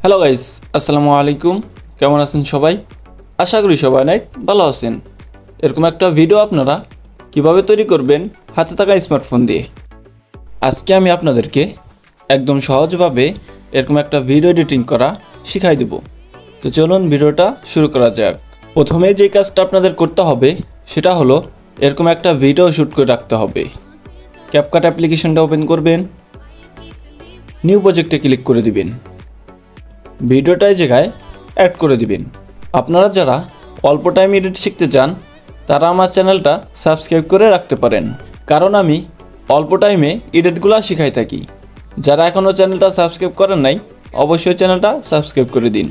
Hello guys, আসসালামু আলাইকুম। কেমন আছেন সবাই? আশা করি সবাই অনেক ভালো আছেন। এরকম একটা ভিডিও আপনারা কিভাবে তৈরি করবেন হাতে থাকা স্মার্টফোন দিয়ে, আজকে আমি আপনাদেরকে একদম সহজভাবে এরকম একটা ভিডিও এডিটিং করা শিখাই দেব। তো চলুন ভিডিওটা শুরু করা যাক। প্রথমে যে কাজটা আপনাদের করতে হবে সেটা হলো এরকম একটা ভিডিও শ্যুট করে রাখতে হবে। ক্যাপকাট অ্যাপ্লিকেশনটা ওপেন করবেন, নিউ প্রজেক্টে ক্লিক করে দিবেন, ভিডিওটা এই জায়গায় অ্যাড করে দিবেন। আপনারা যারা অল্প টাইম এডিট শিখতে চান তারা আমার চ্যানেলটা সাবস্ক্রাইব করে রাখতে পারেন, কারণ আমি অল্প টাইমে এডিটগুলো শিখাই থাকি। যারা এখনও চ্যানেলটা সাবস্ক্রাইব করেন নাই অবশ্যই চ্যানেলটা সাবস্ক্রাইব করে দিন।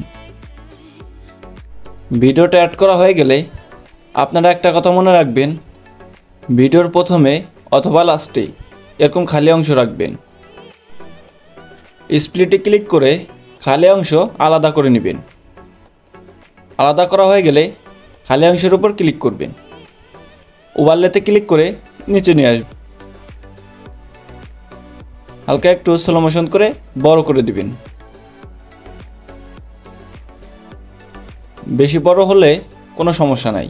ভিডিওটা অ্যাড করা হয়ে গেলে আপনারা একটা কথা মনে রাখবেন, ভিডিওর প্রথমে অথবা লাস্টে এরকম খালি অংশ রাখবেন। স্প্লিটে ক্লিক করে খালি অংশ আলাদা করে নেবেন। আলাদা করা হয়ে গেলে খালি অংশের উপর ক্লিক করবেন, ওভারলেতে ক্লিক করে নিচে নিয়ে আসবেন, হালকা একটু স্লো মোশন করে বড় করে দিবেন। বেশি বড় হলে কোনো সমস্যা নাই।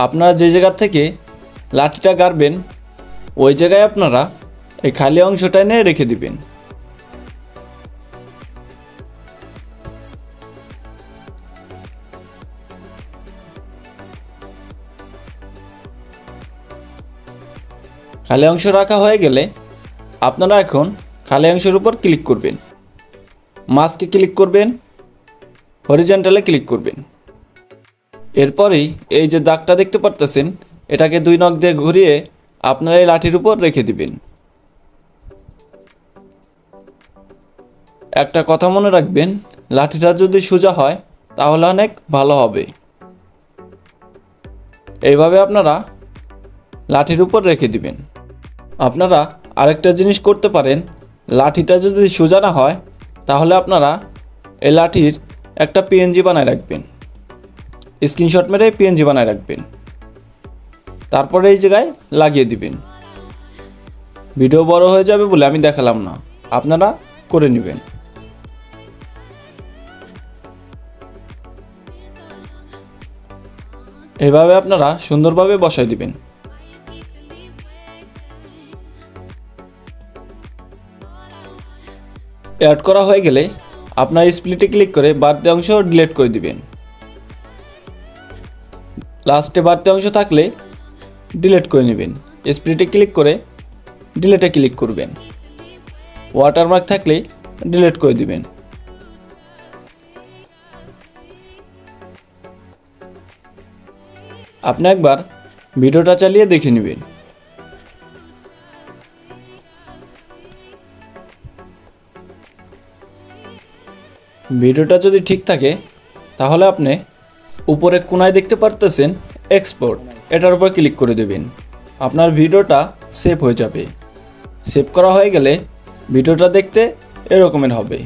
আপনারা যে জায়গা থেকে লাঠিটা গাড়বেন ওই জায়গায় আপনারা এই খালি অংশটা এনে রেখে দিবেন। খালি অংশ রাখা হয়ে গেলে আপনারা এখন খালি অংশের উপর ক্লিক করবেন, মাস্কে ক্লিক করবেন, হরিজন্টালে ক্লিক করবেন। এরপরেই এই যে দাগটা দেখতে পারতেছেন এটাকে 2 নখ দিয়ে ঘুরিয়ে আপনারা এই লাঠির উপর রেখে দিবেন। একটা কথা মনে রাখবেন, লাঠিটা যদি সোজা হয় তাহলে অনেক ভালো হবে। এইভাবে আপনারা লাঠির উপর রেখে দিবেন। আপনারা আরেকটা জিনিস করতে পারেন, লাঠিটা যদি সোজা না হয় তাহলে আপনারা এই লাঠির একটা পিএনজি বানায় রাখবেন, স্ক্রিনশট মেরে পিএনজি বানায় রাখবেন, তারপরে এই জায়গায় লাগিয়ে দিবেন। ভিডিও বড় হয়ে যাবে বলে আমি দেখালাম না, আপনারা করে নেবেন। এভাবে আপনারা সুন্দরভাবে বসায় দিবেন। অ্যাড করা হয়ে গেলে আপনার স্প্লিটে ক্লিক করে বাড়তি অংশ ডিলিট করে দিবেন। লাস্টে বাড়তি অংশ থাকলে ডিলিট করে নেবেন। স্প্লিটে ক্লিক করে ডিলিটে ক্লিক করবেন। ওয়াটারমার্ক থাকলে ডিলিট করে দিবেন। আপনি একবার ভিডিওটা চালিয়ে দেখে নেবেন। ভিডিওটা যদি ঠিক থাকে তাহলে আপনি উপরে কোনায় দেখতে পারতেছেন এক্সপোর্ট, এটার উপর ক্লিক করে দেবেন। আপনার ভিডিওটা সেভ হয়ে যাবে। সেভ করা হয়ে গেলে ভিডিওটা দেখতে এরকমের হবে।